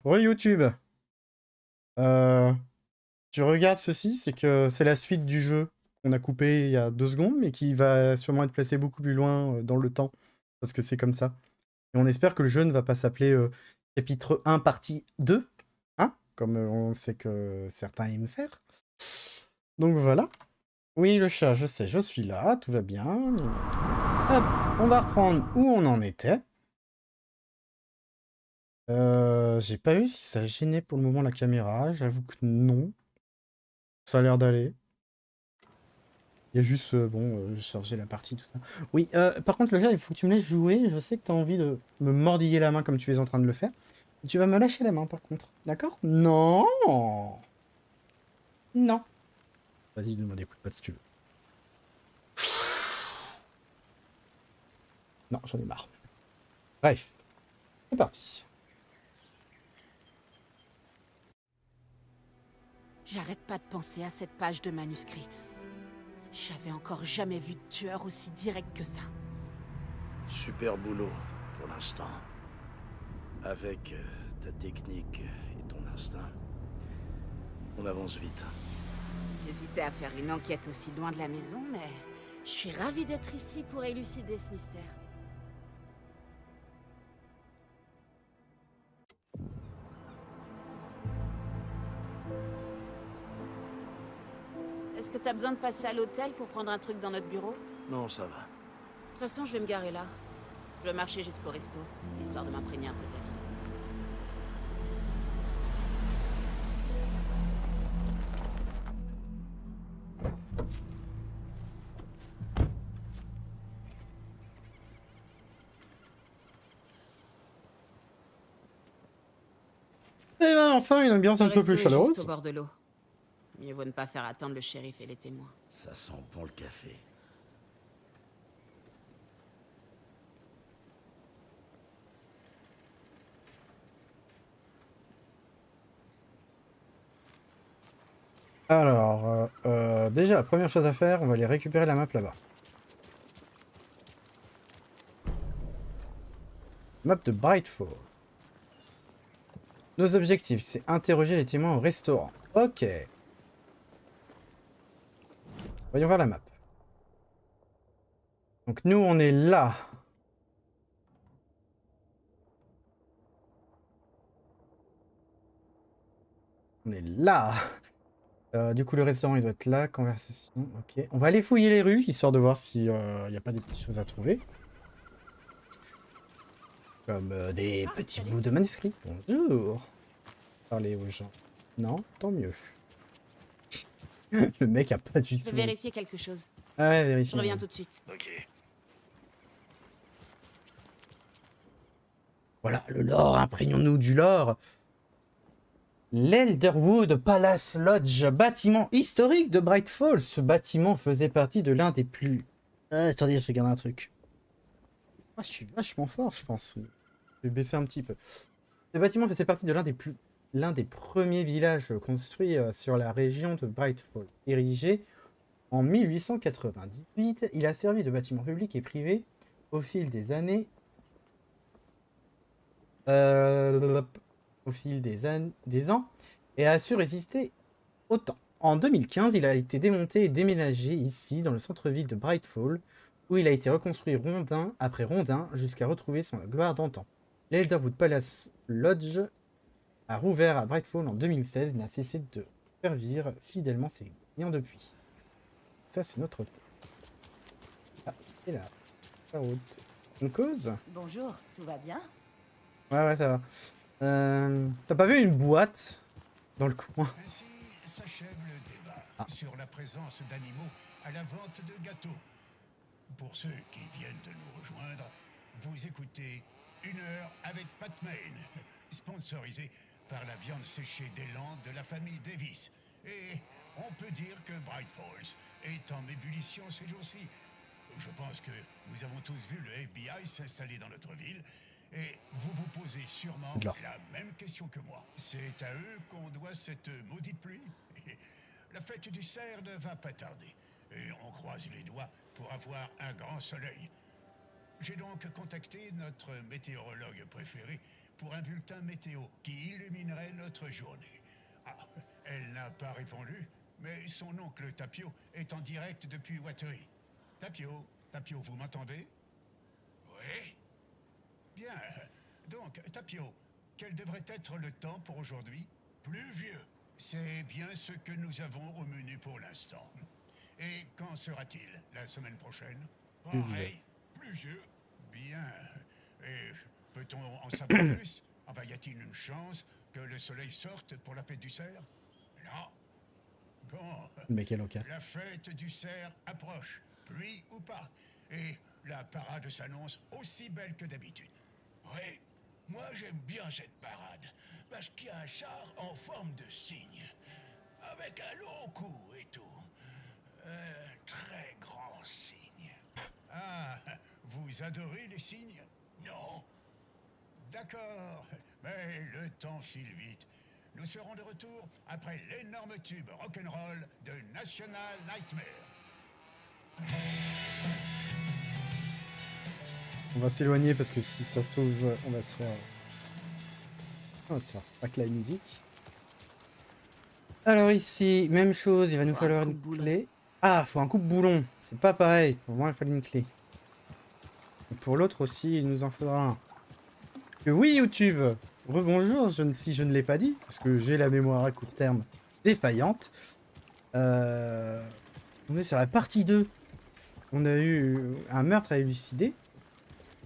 Pour YouTube, euh, tu regardes ceci, c'est que c'est la suite du jeu qu'on a coupé il y a 2 secondes, mais qui va sûrement être placé beaucoup plus loin dans le temps, parce que c'est comme ça. Et on espère que le jeu ne va pas s'appeler chapitre 1, partie 2, hein, comme on sait que certains aiment faire. Donc voilà. Oui, le chat, je sais, je suis là, tout va bien. Hop, on va reprendre où on en était. J'ai pas vu si ça gênait pour le moment la caméra, j'avoue que non. Ça a l'air d'aller. Il y a juste, bon, charger la partie, tout ça. Oui, par contre, le gars, il faut que tu me laisses jouer. Je sais que tu as envie de me mordiller la main comme tu es en train de le faire. Tu vas me lâcher la main, par contre. D'accord? Non! Non. Vas-y, donne-moi des coups de patte si tu veux. Non, j'en ai marre. Bref, c'est parti. J'arrête pas de penser à cette page de manuscrit. J'avais encore jamais vu de tueur aussi direct que ça. Super boulot, pour l'instant. Avec ta technique et ton instinct, on avance vite. J'hésitais à faire une enquête aussi loin de la maison, mais je suis ravie d'être ici pour élucider ce mystère. Est-ce que t'as besoin de passer à l'hôtel pour prendre un truc dans notre bureau? Non, ça va. De toute façon, je vais me garer là. Je vais marcher jusqu'au resto, histoire de m'imprégner un peu de la vie. Et ben enfin, une ambiance un Le peu plus resto est juste au chaleureuse. bord de l'eau. Mieux vaut ne pas faire attendre le shérif et les témoins. Ça sent bon le café. Alors, déjà, première chose à faire, on va aller récupérer la map là-bas. Map de Brightfall. Nos objectifs, c'est interroger les témoins au restaurant. Ok. Voyons voir la map. Donc nous, on est là. On est là. Du coup, le restaurant, il doit être là. Conversation, ok. On va aller fouiller les rues, histoire de voir s'il n'y a pas des petites choses à trouver. Comme des petits bouts de manuscrits. Bonjour. Parler aux gens. Non, tant mieux. Le mec a pas du Je vais tout... vérifier quelque chose. Ah ouais, Je vérifiez. reviens tout de suite. Ok. Voilà, le lore, imprégnons-nous du lore. L'Elderwood Palace Lodge, bâtiment historique de Bright Falls. Ce bâtiment faisait partie de l'un des plus... attendez, je regarde un truc. Ah, je suis vachement fort, je pense. Je vais baisser un petit peu. Ce bâtiment faisait partie de l'un des premiers villages construits sur la région de Bright Falls. Érigé en 1898, il a servi de bâtiment public et privé au fil des années. Au fil des ans et a su résister au temps. En 2015, il a été démonté et déménagé ici, dans le centre-ville de Brightfall, où il a été reconstruit rondin après rondin jusqu'à retrouver son gloire d'antan. L'Elderwood Palace Lodge a rouvert à Brightfall en 2016 et n'a cessé de servir fidèlement ses clients depuis. Ça, c'est notre hôtel. Ah, c'est la route. On cause? Bonjour, tout va bien? Ouais, ça va. T'as pas vu une boîte dans le coin? Ainsi s'achève le débat Ah. sur la présence d'animaux à la vente de gâteaux. Pour ceux qui viennent de nous rejoindre, vous écoutez Une heure avec Pat Maine, sponsorisé par la viande séchée des Landes de la famille Davis. Et on peut dire que Bright Falls est en ébullition ces jours-ci. Je pense que nous avons tous vu le FBI s'installer dans notre ville. Et vous vous posez sûrement la même question que moi. C'est à eux qu'on doit cette maudite pluie. La fête du cerf ne va pas tarder. Et on croise les doigts pour avoir un grand soleil. J'ai donc contacté notre météorologue préféré pour un bulletin météo qui illuminerait notre journée. Ah, elle n'a pas répondu, mais son oncle Tapio est en direct depuis Wattery. Tapio, vous m'entendez? Oui. Bien. Donc, Tapio, quel devrait être le temps pour aujourd'hui? Pluvieux. C'est bien ce que nous avons au menu pour l'instant. Et quand sera-t-il? La semaine prochaine? Pareil. Pluvieux. Bien. Et peut-on en savoir plus? Enfin, y a-t-il une chance que le soleil sorte pour la fête du cerf? Non. Bon. Le mec est loquace. La fête du cerf approche, pluie ou pas. Et la parade s'annonce aussi belle que d'habitude. Oui, moi j'aime bien cette parade, parce qu'il y a un char en forme de cygne, avec un long cou et tout. Très grand cygne. Ah, vous adorez les cygnes? Non. D'accord, mais le temps file vite. Nous serons de retour après l'énorme tube rock'n'roll de National Nightmare. On va s'éloigner parce que si ça se trouve, on va se faire spack la musique. Alors ici, même chose, il va nous Faut un falloir une coupe-boulon. clé. Ah, faut un coupe-boulon. C'est pas pareil. Pour moi, il fallait une clé. Et pour l'autre aussi, il nous en faudra un. Et oui, YouTube. Rebonjour, si je ne l'ai pas dit, parce que j'ai la mémoire à court terme défaillante. On est sur la partie 2. On a eu un meurtre à élucider.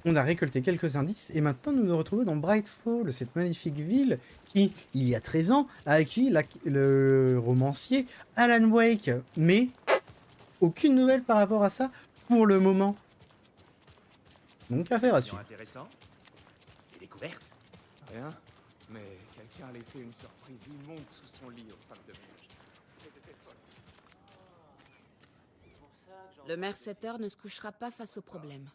On a récolté quelques indices et maintenant nous nous retrouvons dans Brightfall, cette magnifique ville qui, il y a 13 ans, a accueilli le romancier Alan Wake. Mais aucune nouvelle par rapport à ça pour le moment. Donc affaire à suivre. Intéressant. Des découvertes? Rien, mais quelqu'un a laissé une surprise immonde sous son lit aux femmes de ménage. C'était folle. Le Merceteur ne se couchera pas face au problème.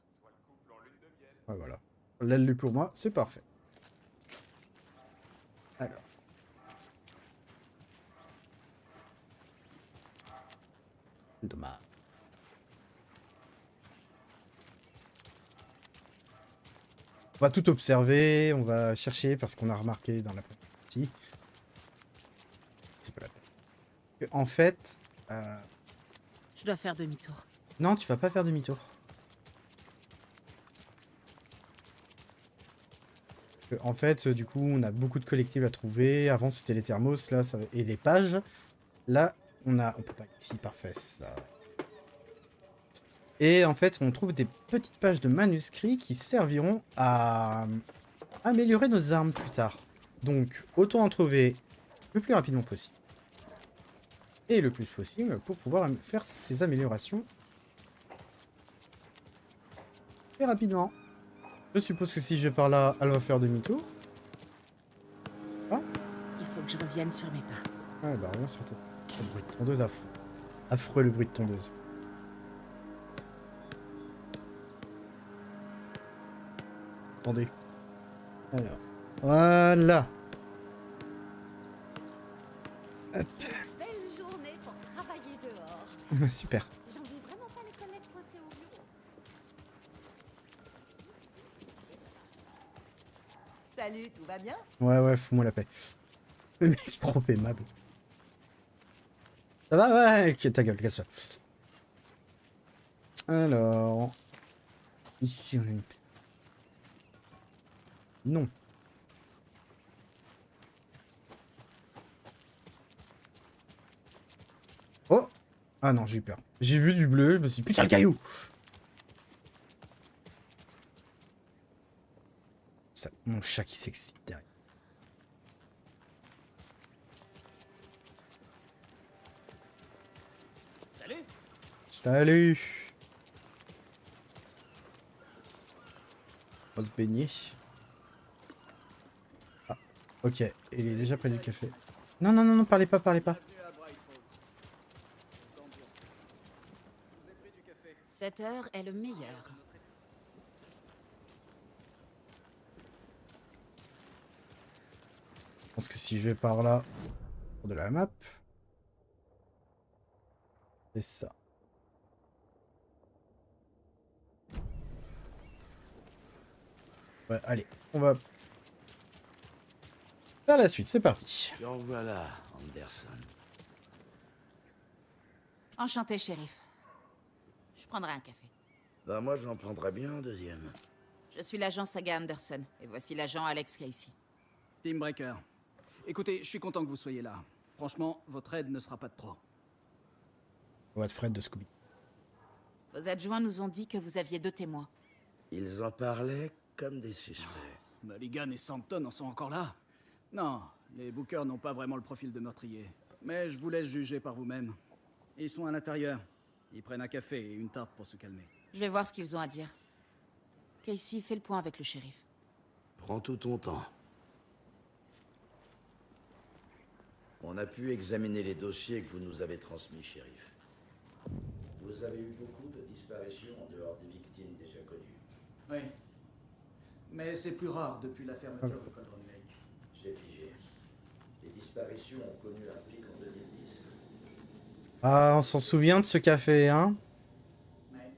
Ouais, voilà. L'aile lu pour moi, c'est parfait. Alors. Dommage. On va tout observer, on va chercher parce qu'on a remarqué dans la partie. C'est pas la peine. En fait... Je dois faire demi-tour. Non, tu vas pas faire demi-tour. En fait, du coup, on a beaucoup de collectibles à trouver. Avant, c'était les thermos, là, ça... et les pages. Là, on peut pas ici, parfait, ça. Et en fait, on trouve des petites pages de manuscrits qui serviront à améliorer nos armes plus tard. Donc, autant en trouver le plus rapidement possible. Et le plus possible pour pouvoir faire ces améliorations très rapidement. Je suppose que si je vais par là, elle va faire demi-tour. Ah. Il faut que je revienne sur mes pas. Ouais, bah reviens sur le bruit de tondeuse affreux. Affreux le bruit de tondeuse. Attendez. Alors. Voilà. Hop. Belle journée pour travailler dehors. Super. J'envie vraiment pas les collègues coincés au bureau. Salut, tout va bien? Ouais, fous-moi la paix. Le mec est trop aimable. Ça va? Ouais, ok, ta gueule, casse-toi. Alors... Ici, on a une... Non. Oh! Ah non, j'ai eu peur. J'ai vu du bleu, je me suis dit, putain, le caillou! Ça, mon chat qui s'excite derrière. Salut. Salut! On va se baigner. Ah, ok, il est déjà près du café. Non, parlez pas. 7 heures est le meilleur. Je pense que si je vais par là, pour de la map, c'est ça. Ouais, allez, on va Par la suite, c'est parti. En voilà, Anderson. Enchanté, shérif. Je prendrai un café. Bah moi j'en prendrais bien un deuxième. Je suis l'agent Saga Anderson, et voici l'agent Alex Casey. Team Breaker. Écoutez, je suis content que vous soyez là. Franchement, votre aide ne sera pas de trop. Voix de Fred de Scooby. Vos adjoints nous ont dit que vous aviez 2 témoins. Ils en parlaient comme des suspects. Mulligan et Sampton en sont encore là? Non, les Bookers n'ont pas vraiment le profil de meurtrier. Mais je vous laisse juger par vous-même. Ils sont à l'intérieur. Ils prennent un café et une tarte pour se calmer. Je vais voir ce qu'ils ont à dire. Casey, fais le point avec le shérif. Prends tout ton temps. On a pu examiner les dossiers que vous nous avez transmis, shérif. Vous avez eu beaucoup de disparitions en dehors des victimes déjà connues. Oui. Mais c'est plus rare depuis la fermeture de Cauldron Lake. J'ai pigé. Les disparitions ont connu un pic en 2010. Ah, on s'en souvient de ce café, hein? Mais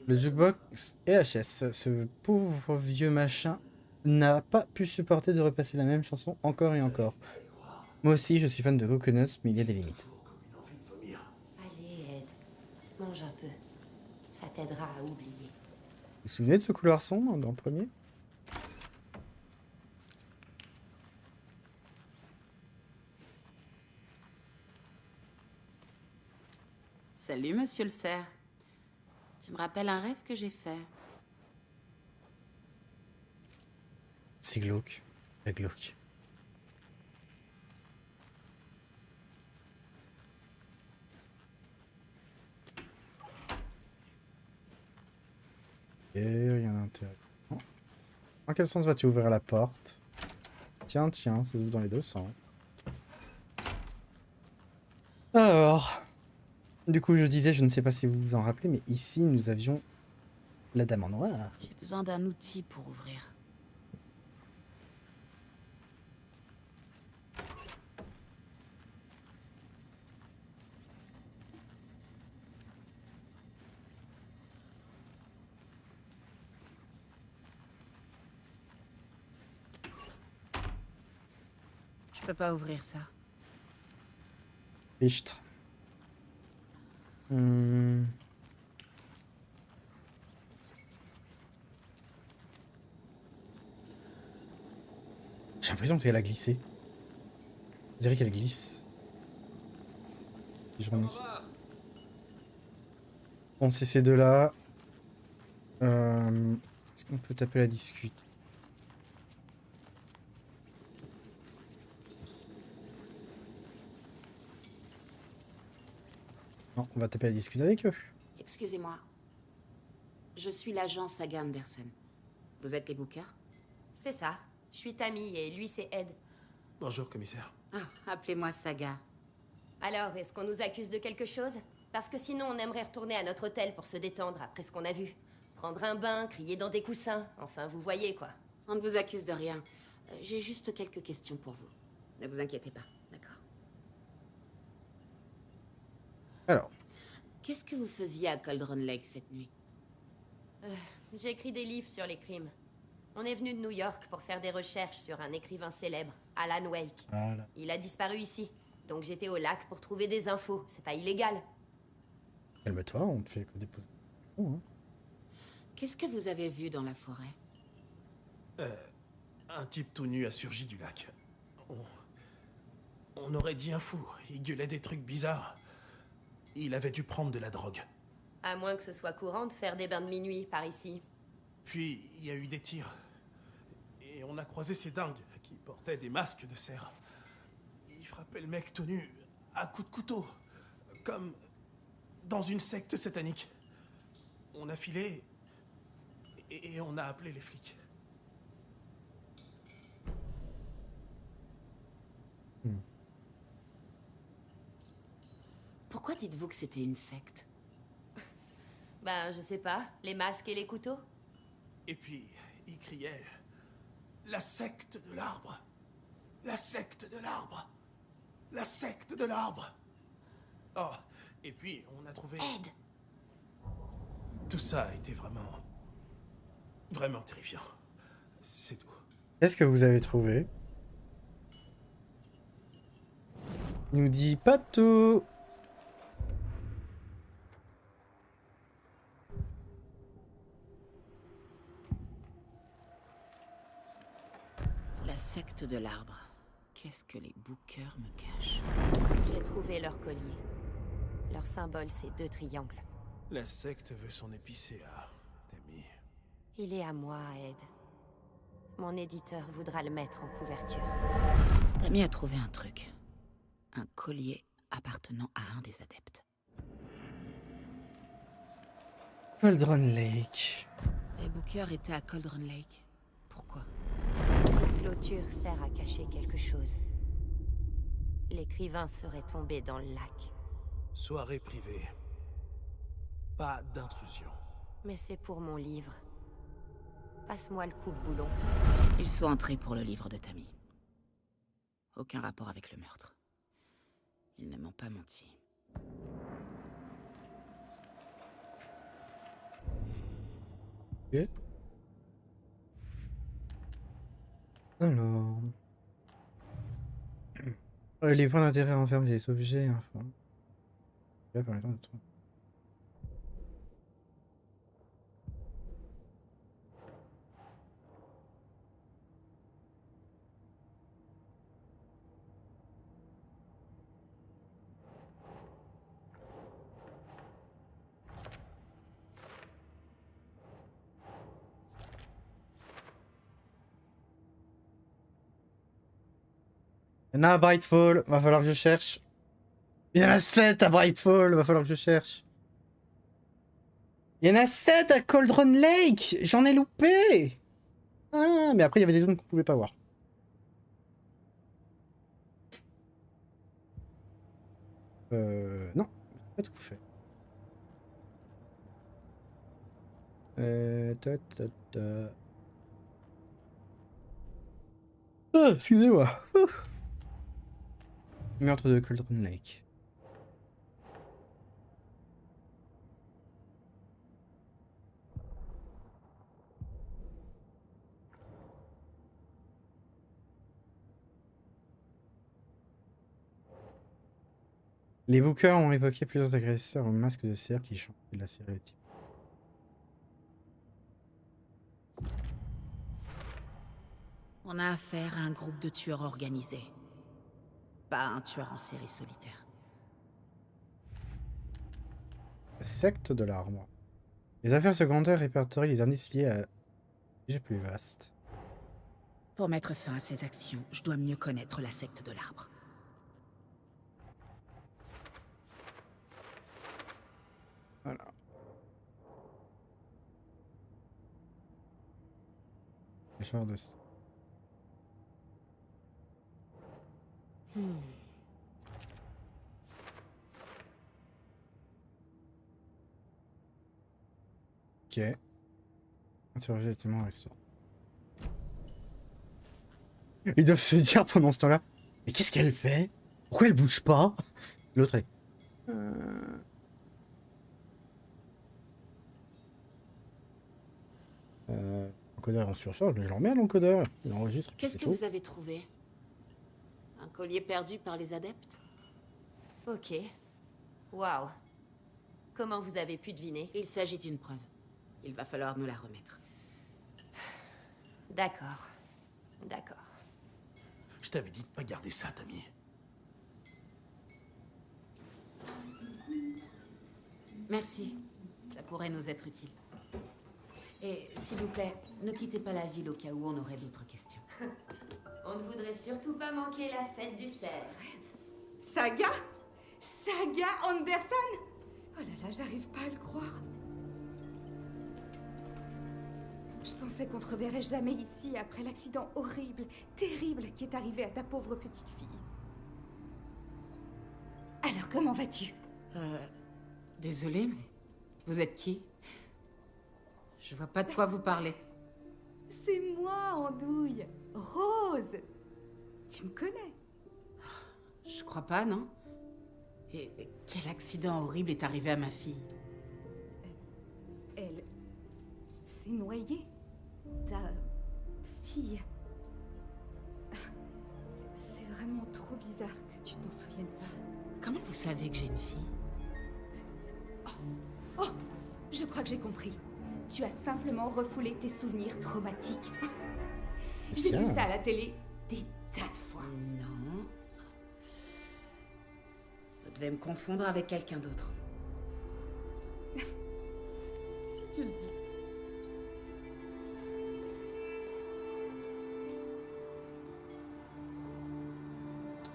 Le jukebox EHS. Ce pauvre vieux machin n'a pas pu supporter de repasser la même chanson encore et encore. Moi aussi, je suis fan de Coconuts, mais il y a des limites. Comme une envie de vomir. Allez, Ed, mange un peu. Ça t'aidera à oublier. Vous vous souvenez de ce couloir sombre dans le premier? Salut, monsieur le cerf. Tu me rappelles un rêve que j'ai fait. C'est glauque. C'est glauque. Et rien d'intéressant. En quel sens vas-tu ouvrir la porte? Tiens, tiens, ça s'ouvre dans les deux sens. Alors, du coup, je disais, je ne sais pas si vous vous en rappelez, mais ici, nous avions la dame en noir. J'ai besoin d'un outil pour ouvrir. Je peux pas ouvrir ça. Fichtre. J'ai l'impression qu'elle a glissé. Je dirais qu'elle glisse. Si je remonte. Bon, c'est ces deux-là. Est-ce qu'on peut taper la discute? Non, on va taper la discute avec eux. Excusez-moi. Je suis l'agent Saga Anderson. Vous êtes les Bookers? C'est ça. Je suis Tammy et lui c'est Ed. Bonjour, commissaire. Ah, appelez-moi Saga. Alors, est-ce qu'on nous accuse de quelque chose? Parce que sinon, on aimerait retourner à notre hôtel pour se détendre après ce qu'on a vu. Prendre un bain, crier dans des coussins. Enfin, vous voyez quoi. On ne vous accuse de rien. J'ai juste quelques questions pour vous. Ne vous inquiétez pas, d'accord? Alors, Qu'est-ce que vous faisiez à Cauldron Lake cette nuit? J'ai écrit des livres sur les crimes. On est venu de New York pour faire des recherches sur un écrivain célèbre, Alan Wake. voilà. Il a disparu ici. Donc j'étais au lac pour trouver des infos. C'est pas illégal. Calme-toi, on te fait que déposer. Oh, hein. Qu'est-ce que vous avez vu dans la forêt? Un type tout nu a surgi du lac. On aurait dit un fou. Il gueulait des trucs bizarres. Il avait dû prendre de la drogue. À moins que ce soit courant de faire des bains de minuit par ici. Puis, il y a eu des tirs. Et on a croisé ces dingues qui portaient des masques de cerf. Ils frappaient le mec tout nu à coups de couteau. Comme dans une secte satanique. On a filé et on a appelé les flics. Pourquoi dites-vous que c'était une secte? Ben, je sais pas. Les masques et les couteaux? Et puis, il criait la secte de l'arbre. La secte de l'arbre. La secte de l'arbre. Oh, et puis on a trouvé... Ed! Tout ça a été vraiment terrifiant. C'est tout. Qu'est-ce que vous avez trouvé? Il nous dit pas tout. La secte de l'arbre. Qu'est-ce que les bookers me cachent? J'ai trouvé leur collier. Leur symbole, c'est 2 triangles. La secte veut son épicéa, Tammy. Il est à moi, Ed. Mon éditeur voudra le mettre en couverture. Tammy a trouvé un truc. Un collier appartenant à un des adeptes. Cauldron Lake. Les bookers étaient à Cauldron Lake. Pourquoi? La clôture sert à cacher quelque chose. L'écrivain serait tombé dans le lac. Soirée privée. Pas d'intrusion. Mais c'est pour mon livre. Passe-moi le coupe-boulon. Ils sont entrés pour le livre de Tammy. Aucun rapport avec le meurtre. Ils ne m'ont pas menti. Ok. Alors... les points d'intérêt renferment des objets, enfin... Ouais, par exemple, attends. Il y en a à Brightfall, va falloir que je cherche. Il y en a 7 à Brightfall, va falloir que je cherche. Il y en a 7 à Cauldron Lake, j'en ai loupé. Ah, mais après il y avait des zones qu'on pouvait pas voir. Non, j'ai pas tout fait. Ta, ta, ta. Ah, excusez-moi. Ouf. Meurtre de Cauldron Lake. Les bookers ont évoqué plusieurs agresseurs au masque de cerf qui chantent de la stéréotype. On a affaire à un groupe de tueurs organisés. Pas un tueur en série solitaire. La secte de l'arbre. Les affaires secondaires répertorient les indices liés à... J'ai plus vaste. Pour mettre fin à ces actions, je dois mieux connaître la secte de l'arbre. Voilà. Le genre de... Ok. Interroger les témoins au restaurant. Ils doivent se dire pendant ce temps-là, mais qu'est-ce qu'elle fait? Pourquoi elle bouge pas? L'autre est... L'encodeur en surcharge, mais je l'emmerde l'encodeur. Il enregistre. Qu'est-ce que vous avez trouvé? Un collier perdu par les adeptes? Ok. Waouh. Comment vous avez pu deviner? Il s'agit d'une preuve. Il va falloir nous la remettre. D'accord. D'accord. Je t'avais dit de pas garder ça, Tammy. Merci. Ça pourrait nous être utile. Et s'il vous plaît, ne quittez pas la ville au cas où on aurait d'autres questions. On ne voudrait surtout pas manquer la fête du cerf. Saga? Saga Anderson? Oh là là, j'arrive pas à le croire. Je pensais qu'on te reverrait jamais ici après l'accident horrible, terrible qui est arrivé à ta pauvre petite fille. Alors, comment vas-tu? Désolée, mais vous êtes qui? Je vois pas de quoi vous parlez. C'est moi, Andouille. Rose. Tu me connais? Je crois pas, non? Et quel accident horrible est arrivé à ma fille? Elle s'est noyée. Ta fille. C'est vraiment trop trop bizarre que tu t'en souviennes pas. Comment vous savez que j'ai une fille? Oh, je crois que j'ai compris. Tu as simplement refoulé tes souvenirs traumatiques. J'ai vu Tiens. ça à la télé des tas de fois. Non. Vous devez me confondre avec quelqu'un d'autre. Si tu le dis.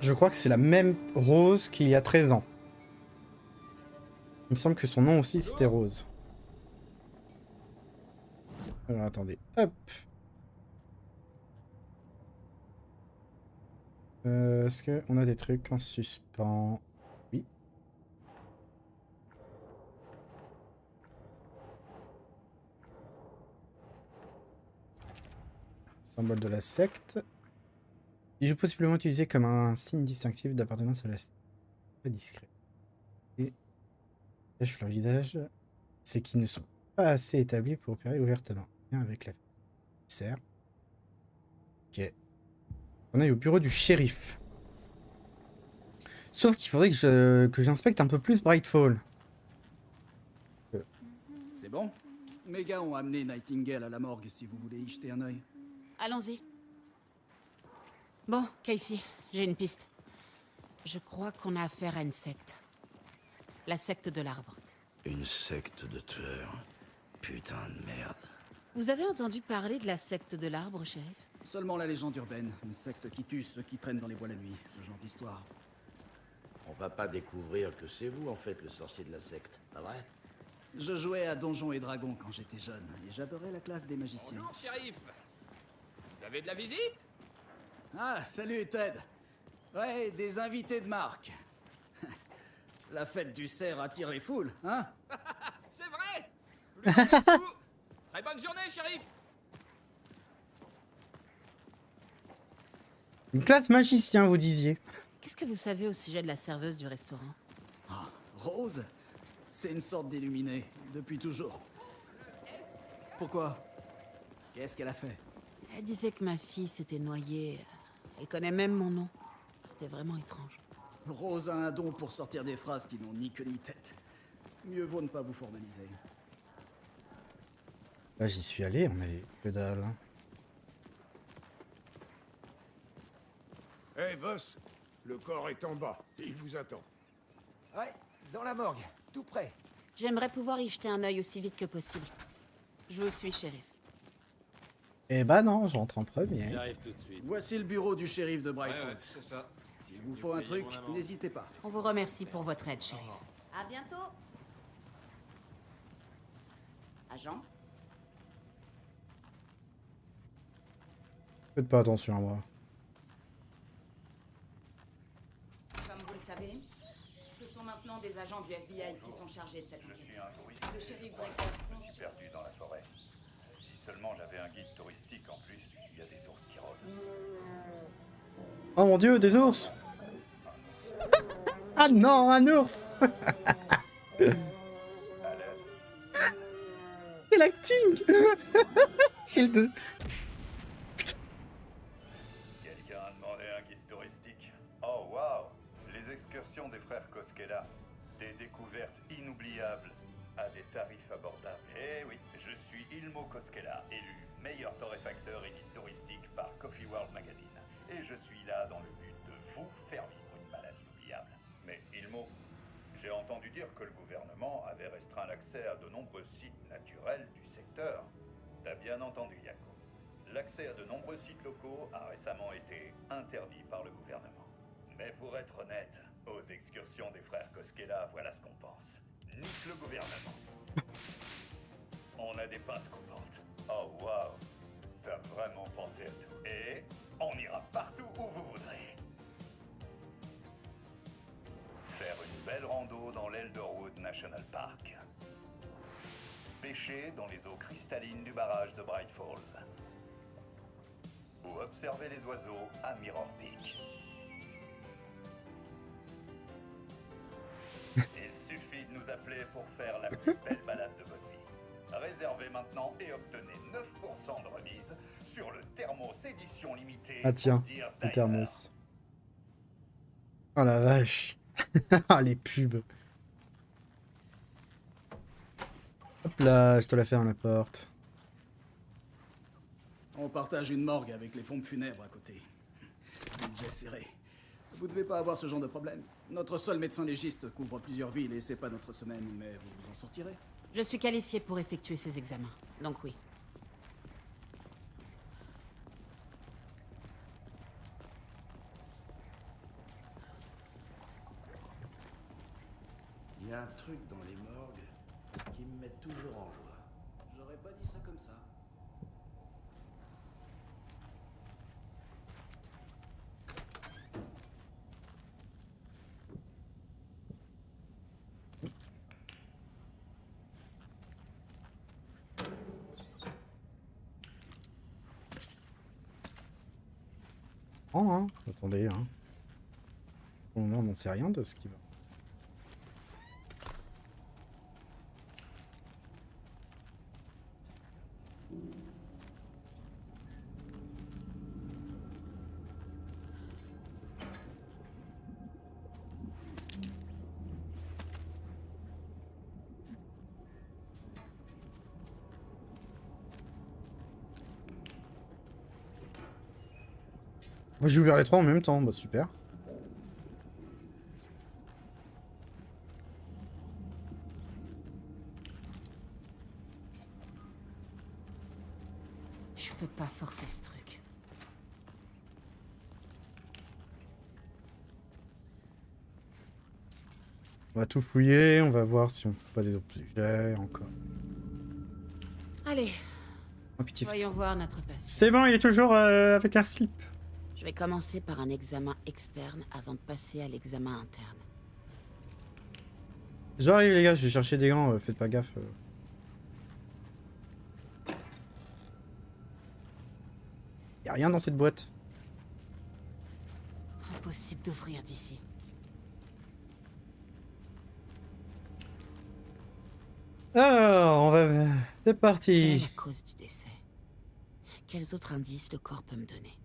Je crois que c'est la même Rose qu'il y a 13 ans. Il me semble que son nom aussi c'était Rose. Alors attendez, hop. Est-ce qu'on a des trucs en suspens? Oui. Symbole de la secte. Bijou possiblement utilisé comme un signe distinctif d'appartenance à la secte. Pas discret. Et cache leur visage, c'est qu'ils ne sont pas assez établis pour opérer ouvertement. Bien avec la serre. Ok. On aille au bureau du shérif. Sauf qu'il faudrait que j'inspecte un peu plus Brightfall. C'est bon? Mes gars ont amené Nightingale à la morgue si vous voulez y jeter un œil. Allons-y. Bon, Casey, j'ai une piste. Je crois qu'on a affaire à une secte. La secte de l'arbre. Une secte de tueurs. Putain de merde. Vous avez entendu parler de la secte de l'arbre, shérif? Seulement la légende urbaine, une secte qui tue ceux qui traînent dans les bois la nuit, ce genre d'histoire. On va pas découvrir que c'est vous, en fait, le sorcier de la secte, pas vrai? Je jouais à Donjons et Dragons quand j'étais jeune, et j'adorais la classe des magiciens. Bonjour, shérif. Vous avez de la visite? Ah, salut Ted. Ouais, des invités de marque. La fête du cerf attire les foules, hein? C'est vrai. Plus envie de vous. Très bonne journée, shérif. Une classe magicien, vous disiez. Qu'est-ce que vous savez au sujet de la serveuse du restaurant? Ah, Rose, c'est une sorte d'illuminée, depuis toujours. Pourquoi? Qu'est-ce qu'elle a fait? Elle disait que ma fille s'était noyée. Elle connaît même mon nom. C'était vraiment étrange. Rose a un don pour sortir des phrases qui n'ont ni queue ni tête. Mieux vaut ne pas vous formaliser. Là, j'y suis allé, mais que dalle. Hein. Hé, boss, le corps est en bas. Il vous attend. Ouais, dans la morgue, tout près. J'aimerais pouvoir y jeter un œil aussi vite que possible. Je vous suis, shérif. Eh bah non, j'entre en premier. J'arrive tout de suite. Voici le bureau du shérif de Brightfall. c'est ça. S'il vous faut un truc, n'hésitez pas. On vous remercie pour votre aide, shérif. À bientôt. Agent? Faites pas attention à moi. Comme vous le savez, ce sont maintenant des agents du FBI qui sont chargés de cette enquête. Je suis un touriste. Le shérif Breaker compte Je suis sur... perdu dans la forêt. Si seulement j'avais un guide touristique en plus, il y a des ours qui rôdent. Oh mon dieu, des ours! Ah non, un ours! Quel acting! J'ai le deux. Quelqu'un a demandé un guide touristique. Oh waouh! Les excursions des frères Koskela. Des découvertes inoubliables à des tarifs abordables. Eh oui, je suis Ilmo Koskela, élu meilleur torréfacteur et guide touristique par Coffee World Magazine. Et je suis là dans le but de vous faire vivre une balade inoubliable. Mais Ilmo, j'ai entendu dire que le gouvernement avait restreint l'accès à de nombreux sites naturels du secteur. T'as bien entendu, Yako. L'accès à de nombreux sites locaux a récemment été interdit par le gouvernement. Mais pour être honnête, aux excursions des frères Koskela, voilà ce qu'on pense. Nique le gouvernement. On a des pinces coupantes. Oh waouh, t'as vraiment pensé à tout. Et on ira partout où vous voudrez. Faire une belle rando dans l'Elderwood National Park. Pêcher dans les eaux cristallines du barrage de Bright Falls. Ou observer les oiseaux à Mirror Peak. Il suffit de nous appeler pour faire la plus belle balade de votre vie. Réservez maintenant et obtenez 9% de remise sur le Thermos édition limitée. Ah tiens, Dear le Diver. thermos. Oh la vache. Ah, les pubs. Hop là, je te la ferme la porte. On partage une morgue avec les pompes funèbres à côté. Budget serré. Vous devez pas avoir ce genre de problème. Notre seul médecin légiste couvre plusieurs villes et c'est pas notre semaine, mais vous vous en sortirez. Je suis qualifié pour effectuer ces examens, donc oui. Il y a un truc dans les morgues qui me met toujours en joie. J'aurais pas dit ça comme ça. Oh, hein. Attendez, hein. Bon, on n'en sait rien de ce qui va. Moi j'ai ouvert les trois en même temps, bah super. Je peux pas forcer ce truc. On va tout fouiller, on va voir si on trouve pas des objets encore. Allez, Oh pitié. voyons voir notre patient. C'est bon, il est toujours avec un slip. Je vais commencer par un examen externe avant de passer à l'examen interne. J'arrive les gars, je vais chercher des gants, faites pas gaffe. Y a rien dans cette boîte. Impossible d'ouvrir d'ici. Alors, on va... C'est Quelle est parti. la cause du décès? Quels autres indices le corps peut me donner?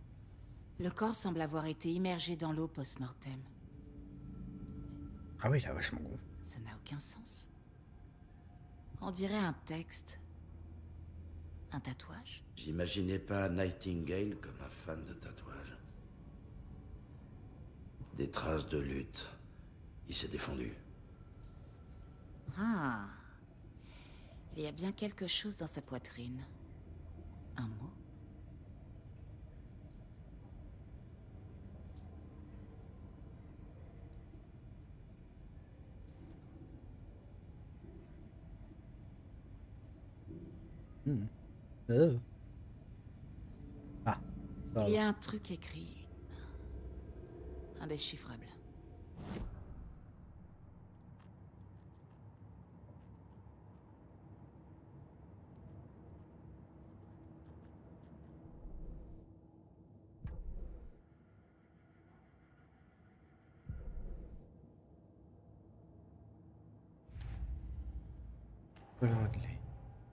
Le corps semble avoir été immergé dans l'eau post-mortem. Ah oui, il a vachement gonflé. Ça n'a aucun sens. On dirait un texte. Un tatouage? J'imaginais pas Nightingale comme un fan de tatouage. Des traces de lutte. Il s'est défendu. Ah. Il y a bien quelque chose dans sa poitrine. Un mot? Ah. Il y a un truc écrit. Indéchiffrable.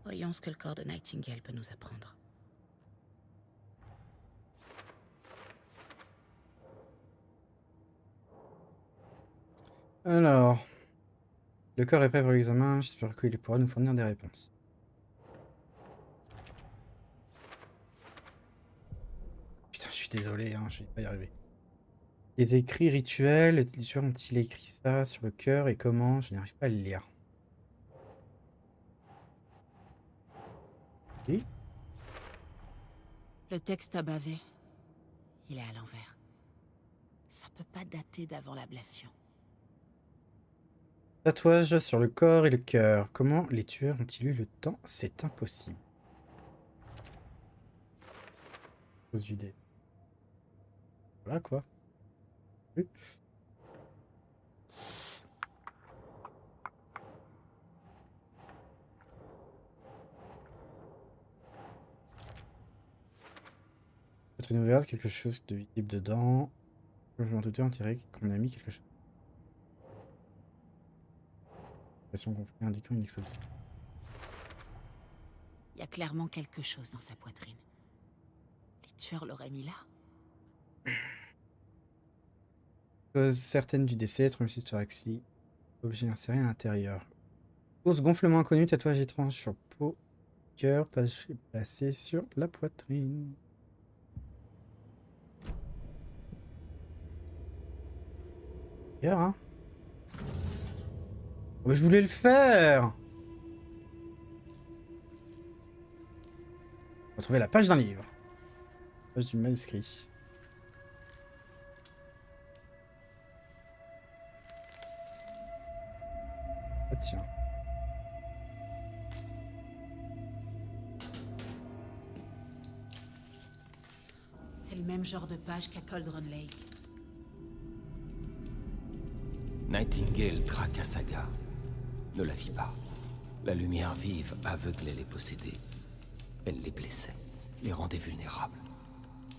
Voyons ce que le corps de Nightingale peut nous apprendre. Alors, le corps est prêt pour l'examen, j'espère qu'il pourra nous fournir des réponses. Putain, je suis désolé, hein, je vais pas y arriver. Les écrits rituels, les tueurs ont-ils écrit ça sur le cœur et comment? Je n'arrive pas à le lire. Oui. Le texte a bavé. Il est à l'envers. Ça peut pas dater d'avant l'ablation. Tatouage sur le corps et le cœur. Comment les tueurs ont-ils eu le temps? C'est impossible. Cause du dé. Voilà quoi. Oui. Peut-être une ouverte, quelque chose de visible dedans. Je m'en doutais, on dirait qu'on a mis quelque chose. Pression gonflée indiquant une explosion. Il y a clairement quelque chose dans sa poitrine. Les tueurs l'auraient mis là. Cause certaine du décès, traumatisme thoracique, objet inséré à l'intérieur. Cause gonflement inconnu, tatouage étrange sur peau, cœur, placé sur la poitrine. Cœur, hein. Oh, mais je voulais le faire. Retrouver la page d'un livre. Page du manuscrit. Ah tiens. C'est le même genre de page qu'à Cauldron Lake. Nightingale traqua Saga. Ne la vit pas. La lumière vive aveuglait les possédés. Elle les blessait, les rendait vulnérables.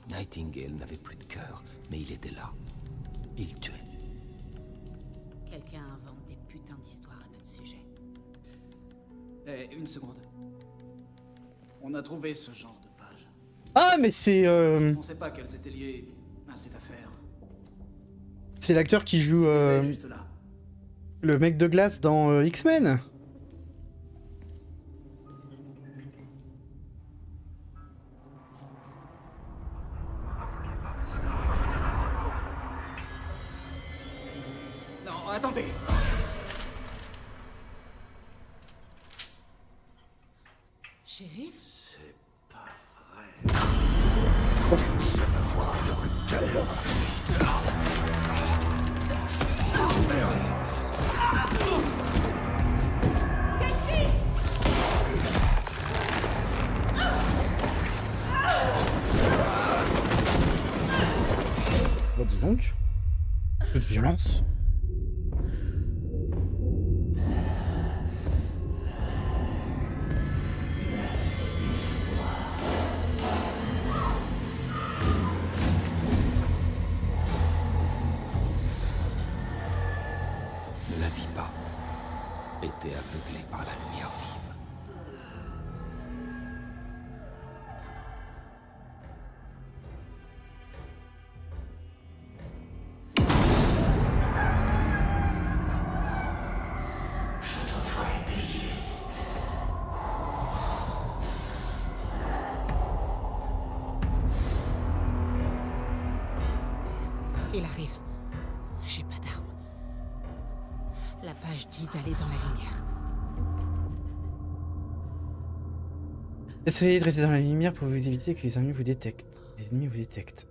Nightingale n'avait plus de cœur, mais il était là. Il tuait. Quelqu'un invente des putains d'histoires à notre sujet. Eh, une seconde. On a trouvé ce genre de page. Ah mais c'est On sait pas qu'elles étaient liées à cette affaire. c'est l'acteur qui joue C'est juste là. le mec de glace dans X-Men. Non, attendez. Shérif? C'est pas vrai. Bon dis donc. Peu de violence. Ne la vit pas. Était aveuglé par la lumière vive. Il arrive. J'ai pas d'arme. La page dit d'aller dans la lumière. Essayez de rester dans la lumière pour vous éviter que les ennemis vous détectent. Les ennemis vous détectent.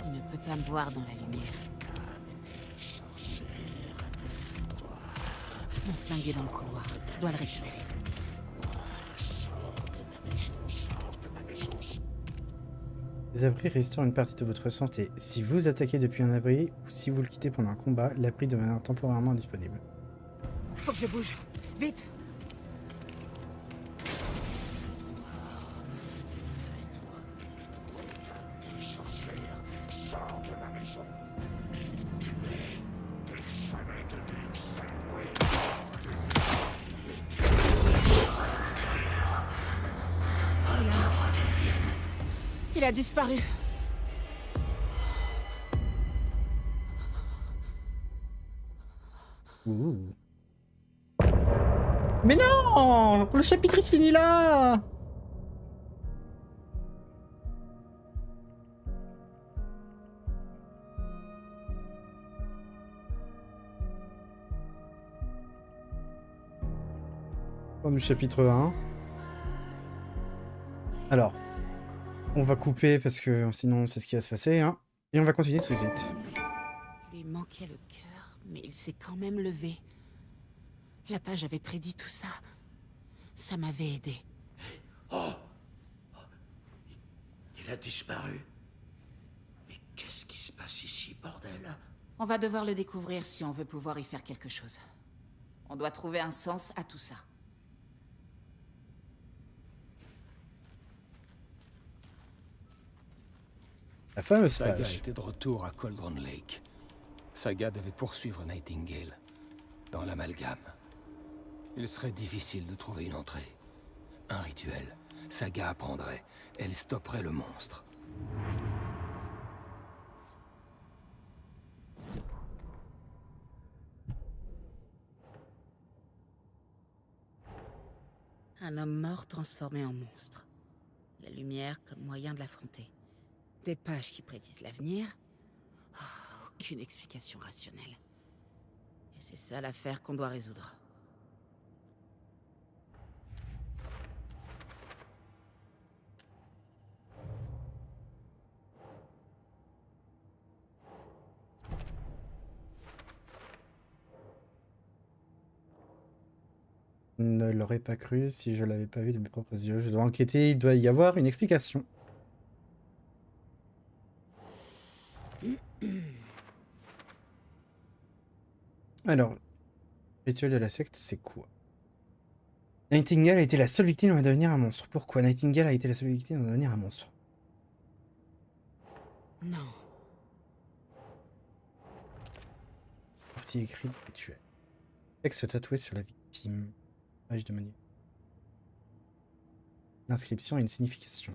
Il ne peut pas me voir dans la lumière. Mon flingue est dans le couloir. Je dois le récupérer. Les abris restaurent une partie de votre santé. Si vous attaquez depuis un abri ou si vous le quittez pendant un combat, l'abri deviendra temporairement indisponible. Faut que je bouge. Vite! Il a disparu. Ouh. Mais non! Le chapitre il se finit là! Fin du chapitre 1. Alors, on va couper parce que sinon c'est ce qui va se passer, hein. Et on va continuer tout de suite. Il lui manquait le cœur, mais il s'est quand même levé. La page avait prédit tout ça. Ça m'avait aidé. Oh! Il a disparu. Mais qu'est-ce qui se passe ici, bordel? On va devoir le découvrir si on veut pouvoir y faire quelque chose. On doit trouver un sens à tout ça. La fameuse Saga page. était de retour à Cauldron Lake. Saga devait poursuivre Nightingale dans l'amalgame. Il serait difficile de trouver une entrée. Un rituel. Saga apprendrait. Elle stopperait le monstre. Un homme mort transformé en monstre. La lumière comme moyen de l'affronter. Des pages qui prédisent l'avenir. Oh, aucune explication rationnelle. Et c'est ça l'affaire qu'on doit résoudre. Ne l'aurais pas cru si je l'avais pas vu de mes propres yeux. Je dois enquêter, il doit y avoir une explication. Alors, le rituel de la secte, c'est quoi? Nightingale a été la seule victime à devenir un monstre. Pourquoi Nightingale a été la seule victime à devenir un monstre? Non. Partie écrite du rituel. Texte tatoué sur la victime. Page de menu. L'inscription a une signification.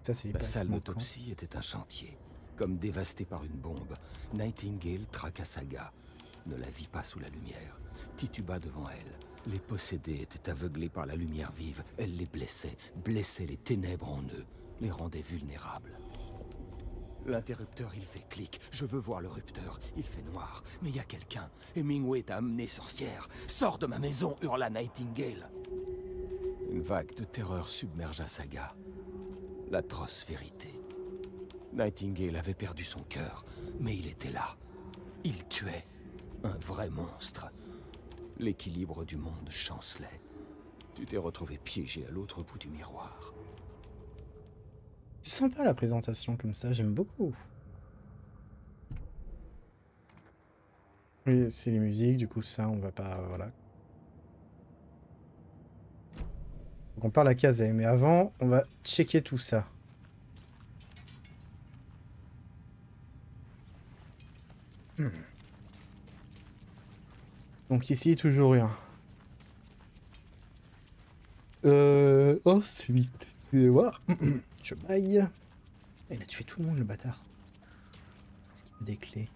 Ça, c'est les La pages salle manquantes. d'autopsie était un chantier. Comme dévastée par une bombe, Nightingale traqua Saga. Ne la vit pas sous la lumière. Tituba devant elle. Les possédés étaient aveuglés par la lumière vive. Elle les blessait, blessait les ténèbres en eux, les rendait vulnérables. L'interrupteur, il fait clic. Je veux voir le rupteur. Il fait noir. Mais il y a quelqu'un. Hemingway t'a amené, sorcière. Sors de ma maison, hurla Nightingale. Une vague de terreur submergea Saga. L'atroce vérité. Nightingale avait perdu son cœur, mais il était là. Il tuait. Un vrai monstre. L'équilibre du monde chancelait. Tu t'es retrouvé piégé à l'autre bout du miroir. C'est sympa la présentation comme ça, j'aime beaucoup. Oui, c'est les musiques, du coup ça on va pas... Voilà. Donc on parle à Kazay, mais avant on va checker tout ça. Donc ici toujours rien. Oh c'est vite. Vous allez voir. Je baille. Il a tué tout le monde le bâtard. Est-ce qu'il a des clés?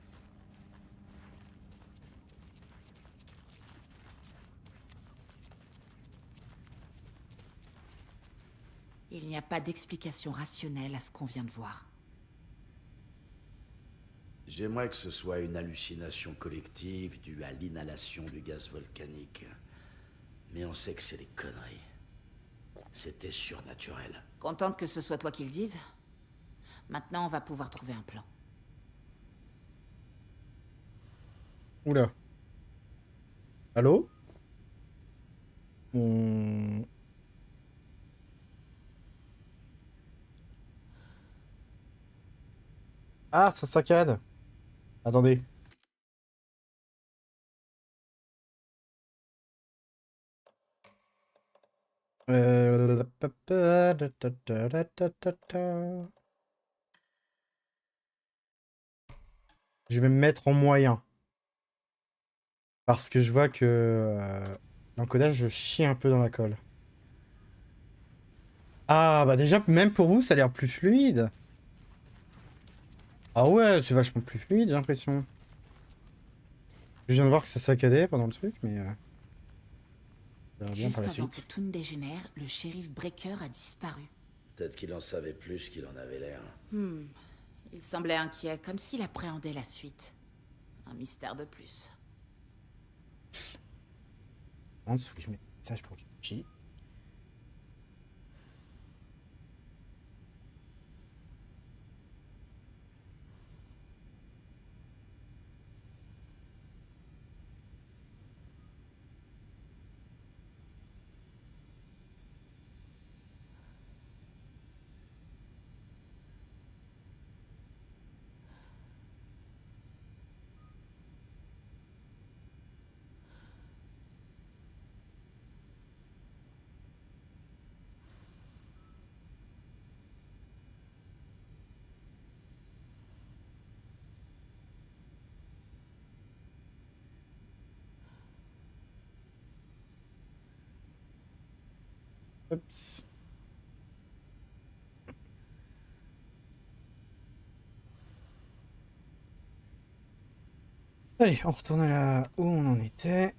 Il n'y a pas d'explication rationnelle à ce qu'on vient de voir. J'aimerais que ce soit une hallucination collective due à l'inhalation du gaz volcanique. Mais on sait que c'est des conneries. C'était surnaturel. Contente que ce soit toi qui le dise. Maintenant, on va pouvoir trouver un plan. Oula. Allô? On... Ah, ça saccade. Attendez. Je vais me mettre en moyen. Parce que je vois que l'encodage, je chie un peu dans la colle. Ah, bah déjà, même pour vous, ça a l'air plus fluide. Ah ouais, c'est vachement plus fluide, j'ai l'impression. Je viens de voir que ça saccadait pendant le truc, mais... ça va bien Juste par la avant suite. que tout ne dégénère, le shérif Breaker a disparu. Peut-être qu'il en savait plus qu'il en avait l'air. Il semblait inquiet, comme s'il appréhendait la suite. Un mystère de plus. Il faut que je mette un message pour qu'il chie. Oups. Allez, on retourne à là où on en était.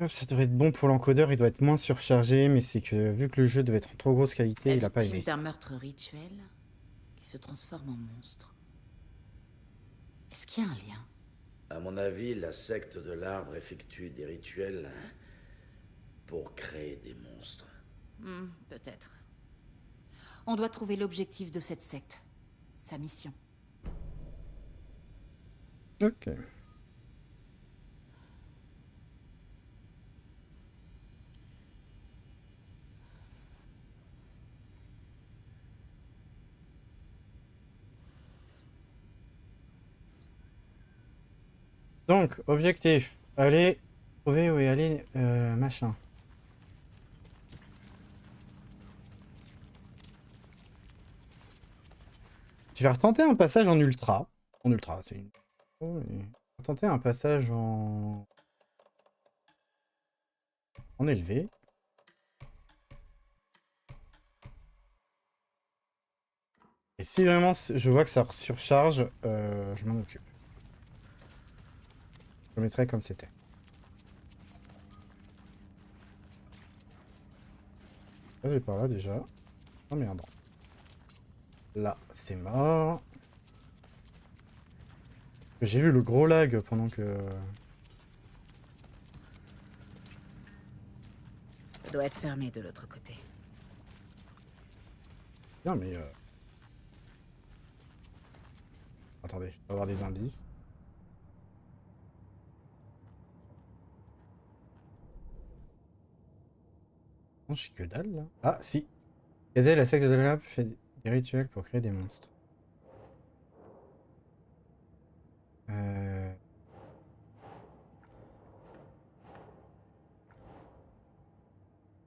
Hop, ça devrait être bon pour l'encodeur, il doit être moins surchargé, mais c'est que vu que le jeu devait être en trop grosse qualité, il a pas aimé. D'un meurtre rituel qui se transforme en monstre. Est-ce qu'il y a un lien? À mon avis, la secte de l'arbre effectue des rituels pour créer des monstres. Peut-être. On doit trouver l'objectif de cette secte. Sa mission. Ok. Donc, objectif. Aller trouver où est allé machin. Je vais retenter un passage en ultra. En ultra, c'est une... Oh, et... Retenter un passage en... En élevé. Et si vraiment je vois que ça surcharge, je m'en occupe. Je le mettrai comme c'était. Là, j'ai par là déjà. Oh merde. Là, c'est mort. J'ai vu le gros lag pendant que... Ça doit être fermé de l'autre côté. Non mais... Attendez, je dois avoir des indices. Non, j'ai que dalle là. Ah, si. Gazelle, la secte de la lave fait des rituels pour créer des monstres.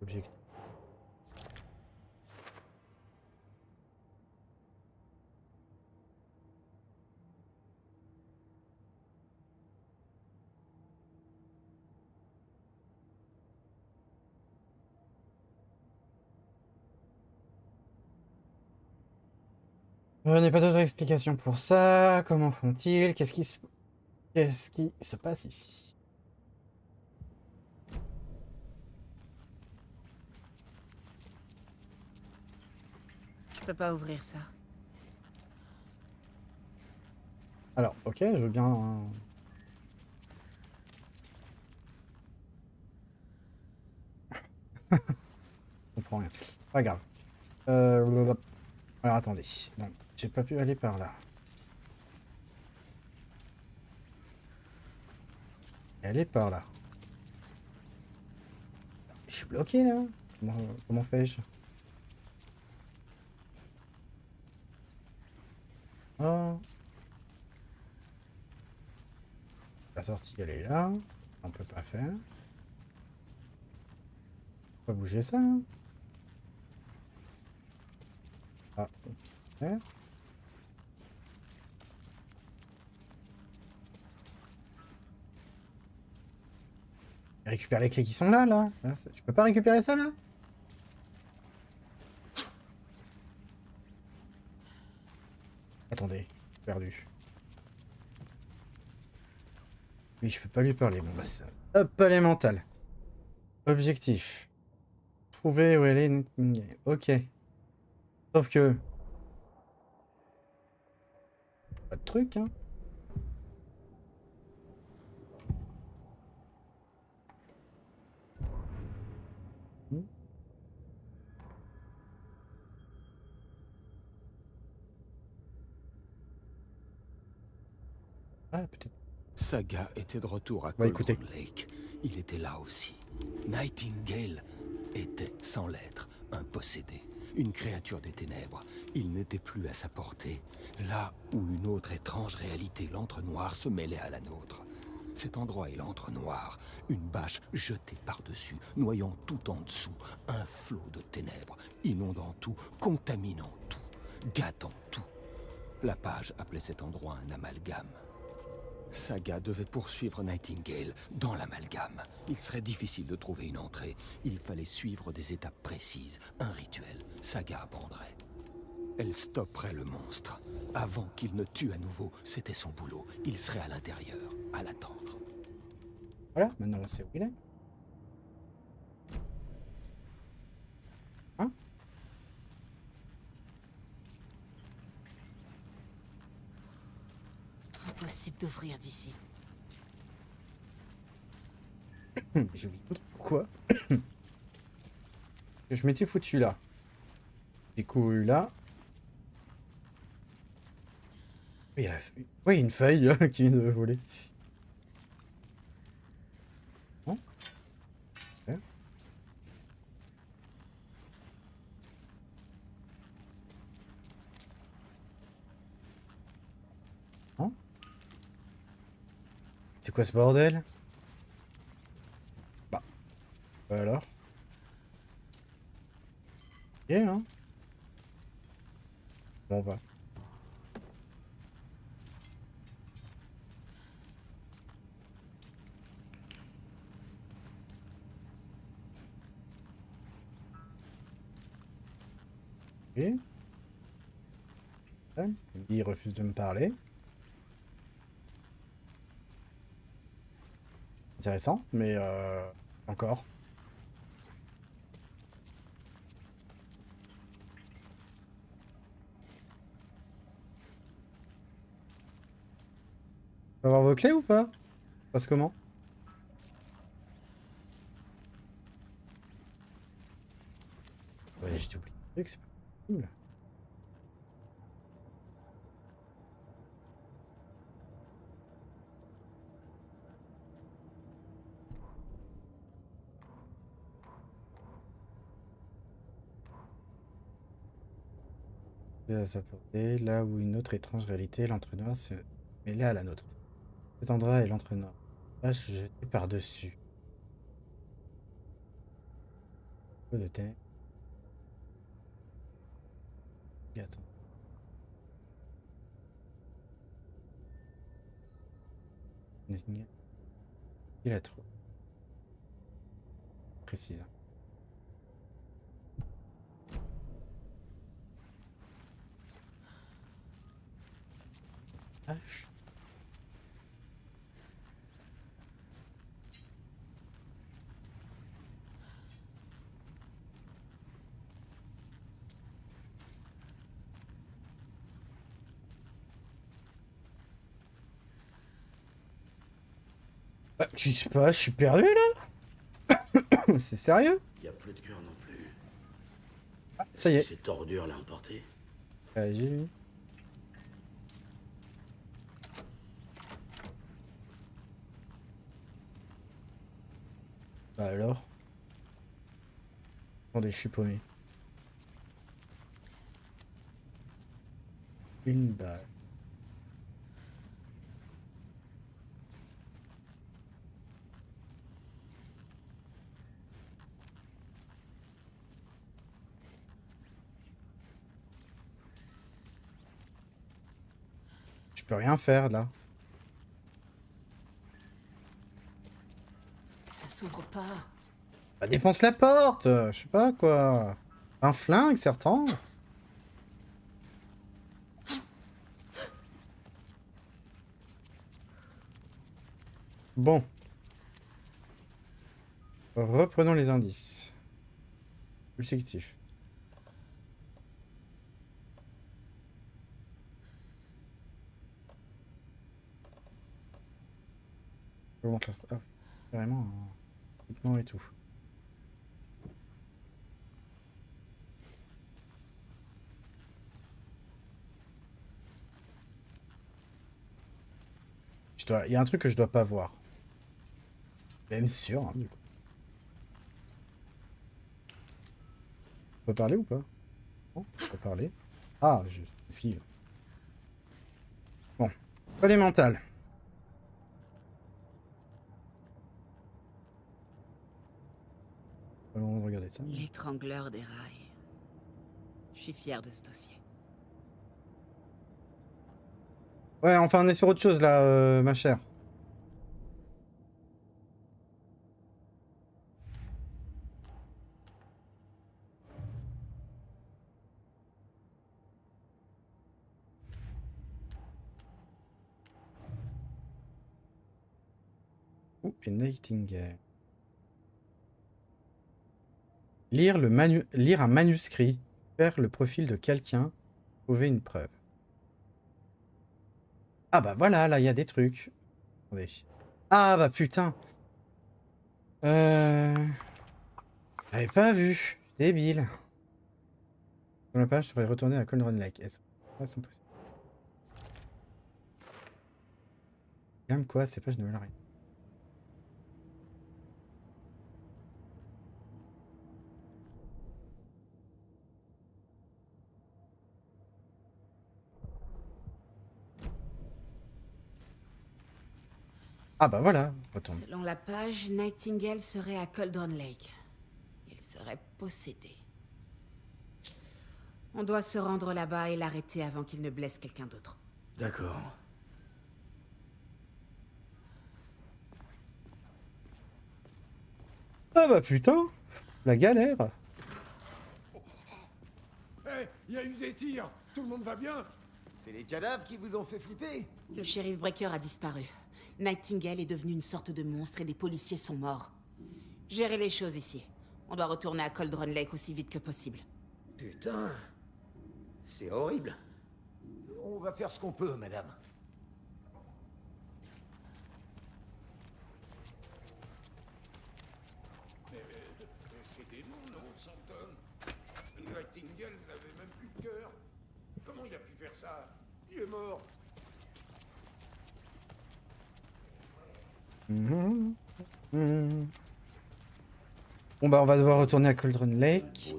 Objectif. Je n'ai pas d'autre explication pour ça. Comment font-ils? Qu'est-ce qui se passe ici? Je peux pas ouvrir ça. Alors, ok, je veux bien... Je comprends rien. Pas grave. Alors attendez. Non, j'ai pas pu aller par là. Elle est par là. Je suis bloqué là. Comment fais-je? Oh. La sortie elle est là. On peut pas faire. Pas bouger ça. Hein. Ah, on peut faire. Récupère les clés qui sont là, là. Tu peux pas récupérer ça, là? Attendez, perdu. Oui, je peux pas lui parler. Bon, bah ça. Hop, elle est mentale. Objectif. Trouver où elle est. Ok. Sauf que... Pas de truc, hein. Ah, peut-être. Saga était de retour à Ouais, Cauldron Lake. Il était là aussi. Nightingale était, sans l'être, un possédé. Une créature des ténèbres. Il n'était plus à sa portée. Là où une autre étrange réalité, l'entre-noir, se mêlait à la nôtre. Cet endroit est l'entre-noir. Une bâche jetée par-dessus, noyant tout en dessous. Un flot de ténèbres, inondant tout, contaminant tout, gâtant tout. La page appelait cet endroit un amalgame. Saga devait poursuivre Nightingale dans l'amalgame. Il serait difficile de trouver une entrée. Il fallait suivre des étapes précises, un rituel. Saga apprendrait. Elle stopperait le monstre. Avant qu'il ne tue à nouveau, c'était son boulot. Il serait à l'intérieur, à l'attendre. Voilà, maintenant on sait où il est. Hein? Impossible d'ouvrir d'ici. J'ai oublié pourquoi. Je m'étais foutu là. J'ai couru là. Oui, ouais, une feuille qui vient de voler. Non? Ok. Non? C'est quoi ce bordel? Bah. Alors? Ok, hein? Bon, bah. Ok. Il refuse de me parler. Intéressant, mais encore. On va avoir vos clés ou pas? Ça se passe comment? Ouais, j'ai oublié le truc, c'est pas possible. À sa portée, là où une autre étrange réalité, l'entre-noir se mêlait à la nôtre. Cet endroit est l'entre-noir. Là, je jeté par-dessus. Peu de terre. Attends. Il a trop. Précise. H. Bah, je sais pas, je suis perdu là. C'est sérieux? Il n'y a plus de cœur non plus. Ah, ça y est. Cette ordure l'a emporté. Ouais, j'ai vu. Bah alors? Attendez, je suis paumé. Une balle. Je peux rien faire là. Ça s'ouvre pas. Bah défonce la porte, je sais pas quoi. Un flingue, certain. Bon. Reprenons les indices. Pulsectif. Je vous montre la... Ah, carrément un équipement et tout. Il y a un truc que je dois pas voir. Même sûr, hein, du coup. On peut parler ou pas? Non, on peut parler. Ah, je esquive. Bon. Pas les mentales. Allons regarder ça. L'étrangleur des rails. Je suis fier de ce dossier. Ouais, enfin, on est sur autre chose, là, ma chère. Ouh, et Nightingale. Lire un manuscrit. Faire le profil de quelqu'un. Trouver une preuve. Ah bah voilà, là, il y a des trucs. Attendez. Ah bah putain. J'avais pas vu. Débile. Sur la page, je devrais retourner à Cold Run Lake. Est-ce que c'est impossible? Gamme quoi, ces pages ne veulent rien. Ah bah voilà, retourne. Selon la page, Nightingale serait à Cauldron Lake. Il serait possédé. On doit se rendre là-bas et l'arrêter avant qu'il ne blesse quelqu'un d'autre. D'accord. Ah bah putain, la galère. Hé, il y a eu des tirs. Tout le monde va bien? C'est les cadavres qui vous ont fait flipper? Le shérif Breaker a disparu. Nightingale est devenu une sorte de monstre et les policiers sont morts. Gérez les choses ici. On doit retourner à Cauldron Lake aussi vite que possible. Putain. C'est horrible. On va faire ce qu'on peut, madame. Mais c'est des noms, non, Santon? Nightingale n'avait même plus de cœur. Comment il a pu faire ça? Il est mort. Bon bah on va devoir retourner à Cauldron Lake.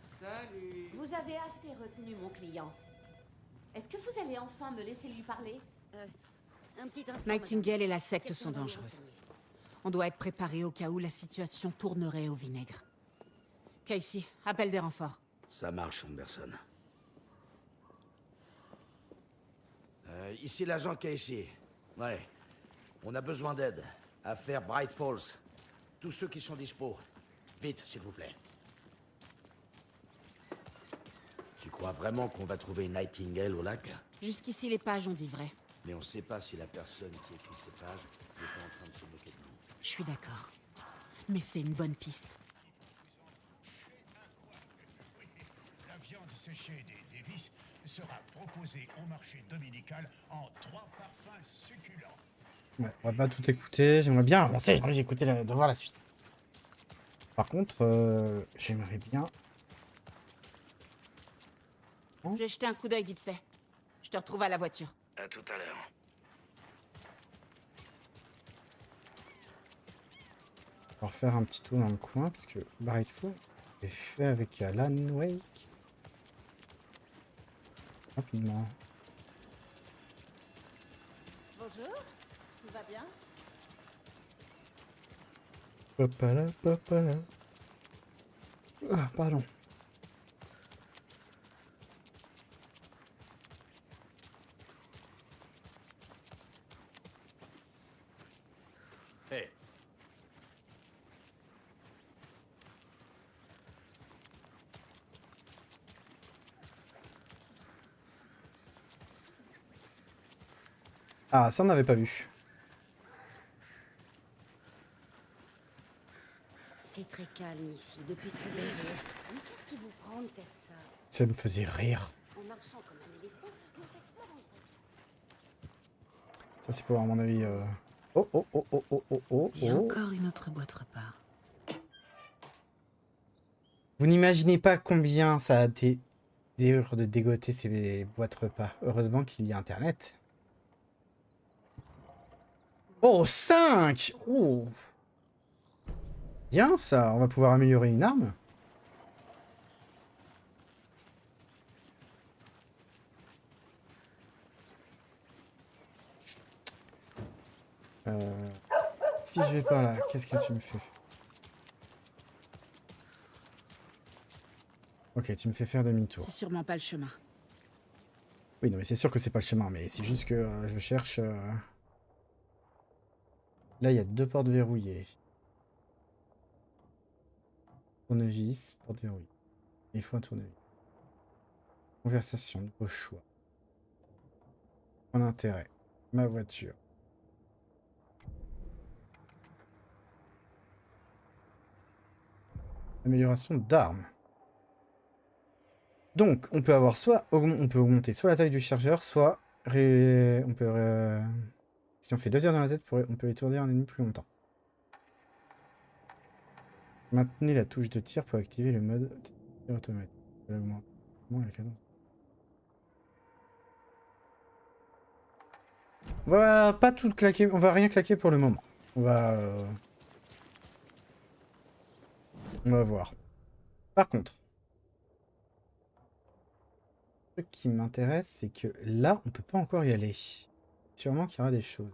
Salut. Vous avez assez retenu mon client. Est-ce que vous allez enfin me laisser lui parler? Un petit instant. Nightingale et la secte sont dangereux. On doit être préparé au cas où la situation tournerait au vinaigre. Casey, appelle des renforts. Ça marche, Anderson. Ici l'agent Casey. Ouais. On a besoin d'aide. Affaire Bright Falls. Tous ceux qui sont dispo. Vite, s'il vous plaît. Tu crois vraiment qu'on va trouver Nightingale au lac? Jusqu'ici, les pages ont dit vrai. Mais on sait pas si la personne qui écrit ces pages n'est pas en train de se moquer de nous. Je suis d'accord. Mais c'est une bonne piste. La viande séchée des Davis sera proposée au marché dominical en 3 parfums succulents. Ouais, on va pas tout écouter. J'aimerais bien avancer. J'ai envie d'écouter de voir la suite. Par contre, j'aimerais bien. Je vais jeter un coup d'œil vite fait. Je te retrouve à la voiture. À tout à l'heure. On va refaire un petit tour dans le coin parce que Bright Falls est fait avec Alan Wake. Rapidement. Bonjour, tout va bien? Papala, papala. Ah, pardon. Hey. Ah, ça on n'avait pas vu. C'est très calme ici, depuis que tu es restes. Mais qu'est-ce qui vous prend de faire ça? Ça me faisait rire. En marchant comme un éléphant, vous faites peur en Ça c'est pour à mon avis. Oh oh oh oh oh oh oh. Et encore une autre boîte repas. Vous n'imaginez pas combien ça a été dur de dégoter ces boîtes repas. Heureusement qu'il y a internet. Oh 5. Oh. Bien ça, on va pouvoir améliorer une arme. Si je vais pas là, qu'est-ce que tu me fais? Ok, tu me fais faire demi-tour. C'est sûrement pas le chemin. Oui, non, mais c'est sûr que c'est pas le chemin, mais c'est juste que je cherche... Là, il y a 2 portes verrouillées. Tournevis, porte verrouillée. Il faut un tournevis. Conversation, au choix. Mon intérêt. Ma voiture. Amélioration d'armes. Donc, on peut avoir soit... On peut augmenter soit la taille du chargeur, soit... On peut... Si on fait 2 tirs dans la tête, on peut étourdir un ennemi plus longtemps. Maintenez la touche de tir pour activer le mode de tir automatique. La cadence. On va pas tout claquer, on va rien claquer pour le moment. On va voir. Par contre, ce qui m'intéresse, c'est que là, on peut pas encore y aller. Sûrement qu'il y aura des choses.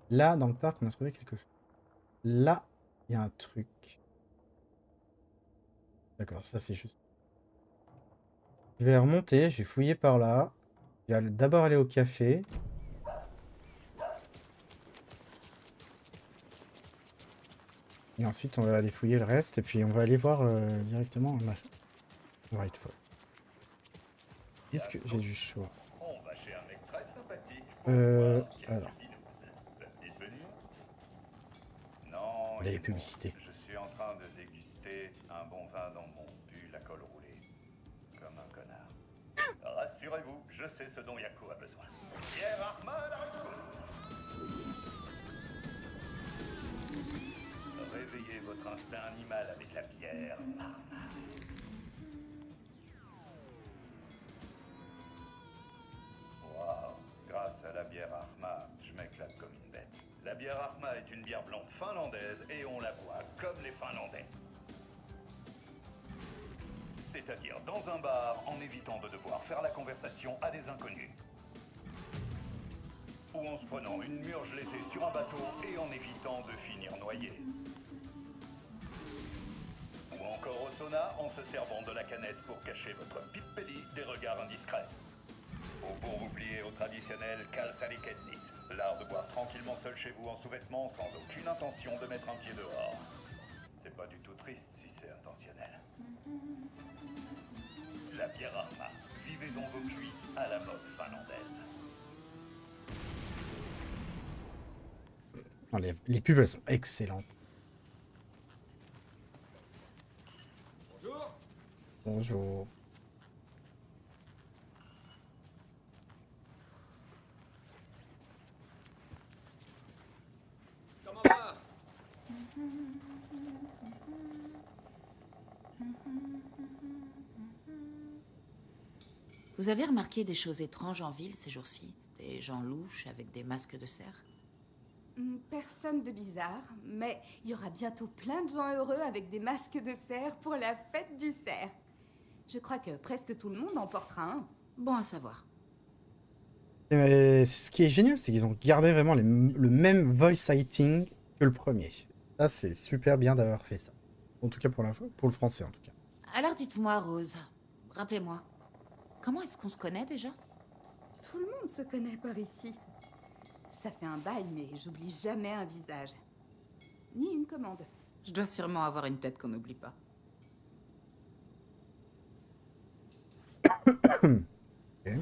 Là, dans le parc, on a trouvé quelque chose. Là, il y a un truc. D'accord, ça c'est juste. Je vais remonter, je vais fouiller par là. Je vais d'abord aller au café. Et ensuite, on va aller fouiller le reste. Et puis, on va aller voir directement Brightfall. Est-ce que j'ai du choix? On va chez un mec très sympathique. Alors. Ça te dit de venir? Non. Il y a les publicités. Je suis en train de déguster un bon vin dans mon pull à col roulé. Comme un connard. Rassurez-vous, je sais ce dont Yako a besoin. Bière Arma à la rescousse. Réveillez votre instinct animal avec la bière Arma. Waouh, grâce à la bière Arma, je m'éclate comme une bête. La bière Arma est une bière blonde finlandaise et on la boit comme les Finlandais. C'est-à-dire dans un bar en évitant de devoir faire la conversation à des inconnus. Ou en se prenant une murge l'été sur un bateau et en évitant de finir noyé. Ou encore au sauna en se servant de la canette pour cacher votre pipe-pelli des regards indiscrets. Ou pour vous plier au traditionnel kalsalikednit, l'art de boire tranquillement seul chez vous en sous-vêtements sans aucune intention de mettre un pied dehors. C'est pas du tout triste si c'est intentionnel. La bière Arma. Vivez dans vos cuites à la mode finlandaise. Non, les pubs, elles sont excellentes. Bonjour. Bonjour. Comment va? Vous avez remarqué des choses étranges en ville ces jours-ci? Des gens louches avec des masques de cerf? Personne de bizarre, mais il y aura bientôt plein de gens heureux avec des masques de cerf pour la fête du cerf. Je crois que presque tout le monde en portera un. Bon à savoir. Ce qui est génial, c'est qu'ils ont gardé vraiment le même voice acting que le premier. Ça, c'est super bien d'avoir fait ça. En tout cas pour le français, en tout cas. Alors dites-moi, Rose, rappelez-moi, comment est-ce qu'on se connaît déjà? Tout le monde se connaît par ici. Ça fait un bail, mais j'oublie jamais un visage. Ni une commande. Je dois sûrement avoir une tête qu'on n'oublie pas. Okay.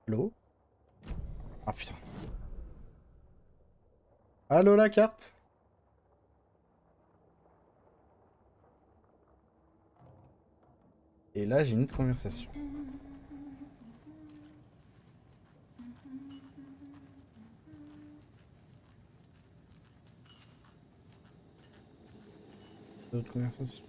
Allô? Ah putain. Allô la carte? Et là j'ai une autre conversation. D'autres conversations.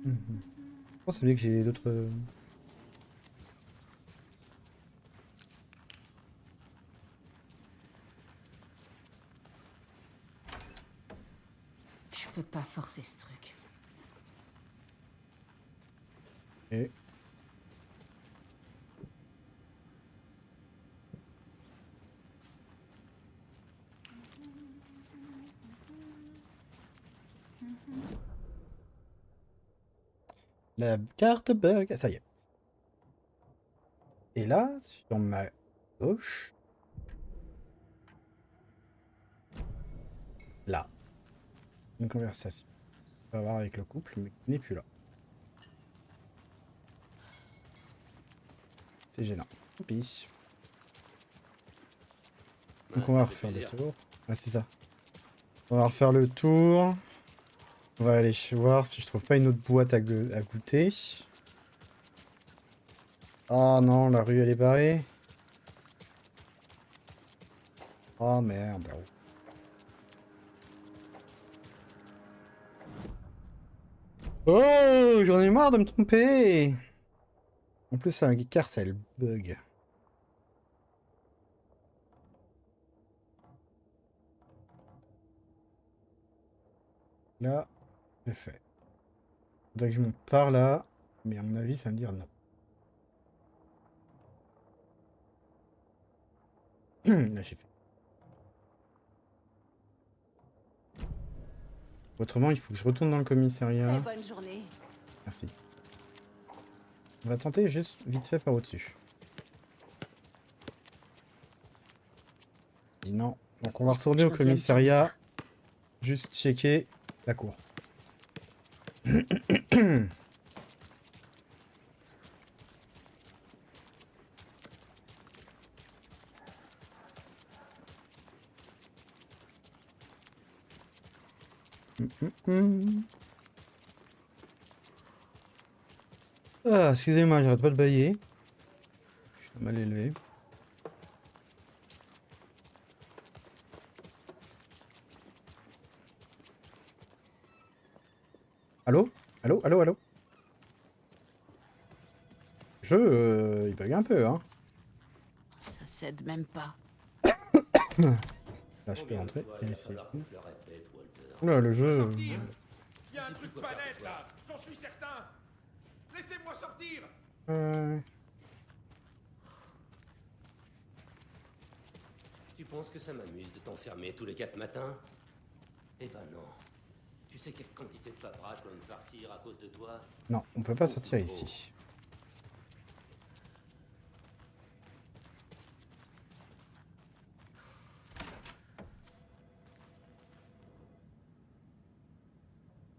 Je pense que j'ai d'autres... pas forcer ce truc. Et... la carte bug, ça y est. Et là, sur ma gauche, là, une conversation. On va voir avec le couple, mais qui n'est plus là. C'est gênant. Tant pis. Donc on va refaire le tour. Ah, c'est ça. On va refaire le tour. On va aller voir si je trouve pas une autre boîte à goûter. Ah non, la rue elle est barrée. Oh merde. Oh, j'en ai marre de me tromper. En plus, la carte elle bug. Là, c'est fait. Faudrait que je monte par là, mais à mon avis, ça va me dire non. Là, j'ai fait. Autrement, il faut que je retourne dans le commissariat. Très bonne journée. Merci. On va tenter juste vite fait par au-dessus. Non. Donc on va retourner au commissariat. Juste checker la cour. Ah, excusez-moi, j'arrête pas de bailler. Je suis mal élevé. Allô? Allô? Allô? Allô? Il bug un peu, hein. Ça cède même pas. Là, je peux rentrer. Et c'est cool. Oula, le jeu... Il y a un truc pas net là, j'en suis certain. Laissez-moi sortir. Tu penses que ça m'amuse de t'enfermer tous les 4 matins? Eh ben non. Tu sais quelle quantité de paperasse je dois me farcir à cause de toi? Non, on peut pas sortir ici.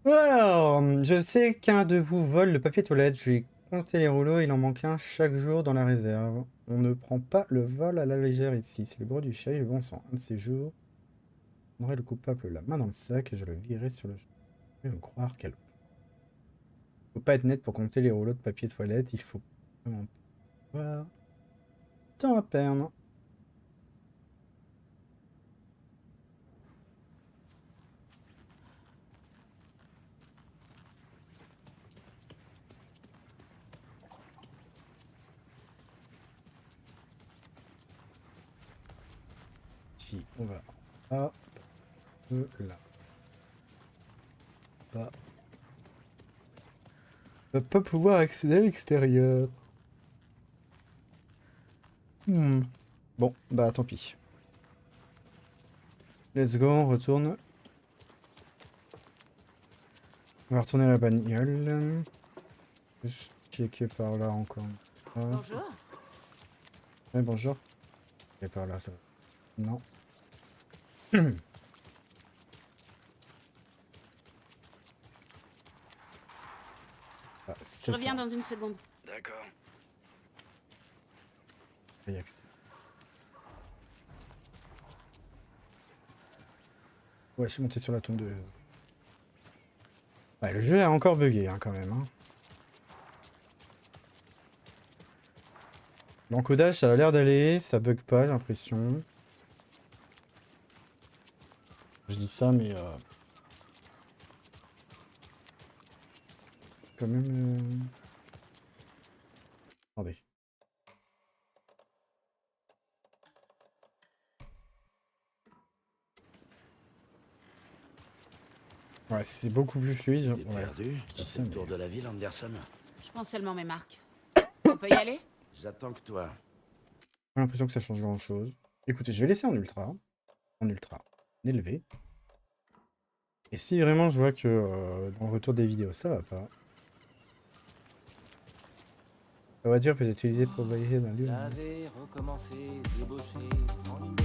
Alors, je sais qu'un de vous vole le papier toilette. Je vais compter les rouleaux. Il en manque un chaque jour dans la réserve. On ne prend pas le vol à la légère ici. C'est le bureau du chef. Bon sang, un de ces jours, on aurait le coupable la main dans le sac et je le virerai sur le... Je vais me croire qu'elle... Faut pas être net pour compter les rouleaux de papier toilette. Il faut vraiment pas... temps à perdre. Ici, on va en bas, de là. Là. On va pas pouvoir accéder à l'extérieur. Bon, bah tant pis. Let's go, on retourne. On va retourner à la bagnole. Juste checker par là encore. Bonjour. Ouais, bonjour. Et par là, ça va. Non. Ah, Je reviens dans une seconde. D'accord. Ouais, je suis monté sur la tondeuse. Ouais, le jeu a encore bugué hein, quand même. Hein. L'encodage, ça a l'air d'aller, ça bug pas, j'ai l'impression. Je dis ça, mais... quand même... Attendez. Ouais, Ouais, c'est beaucoup plus fluide. T'es Ouais. perdu? Je dis T'as ça, fait le mais- tour de la ville, Anderson? Je prends seulement mes marques. On peut y aller? J'attends que toi. J'ai l'impression que ça change grand chose. Écoutez, je vais laisser en ultra. En ultra. En élevé. Et si vraiment je vois que dans le retour des vidéos ça va pas. La voiture peut être utilisée pour voyager dans l'île. Laver, recommencer, débaucher, en ligne.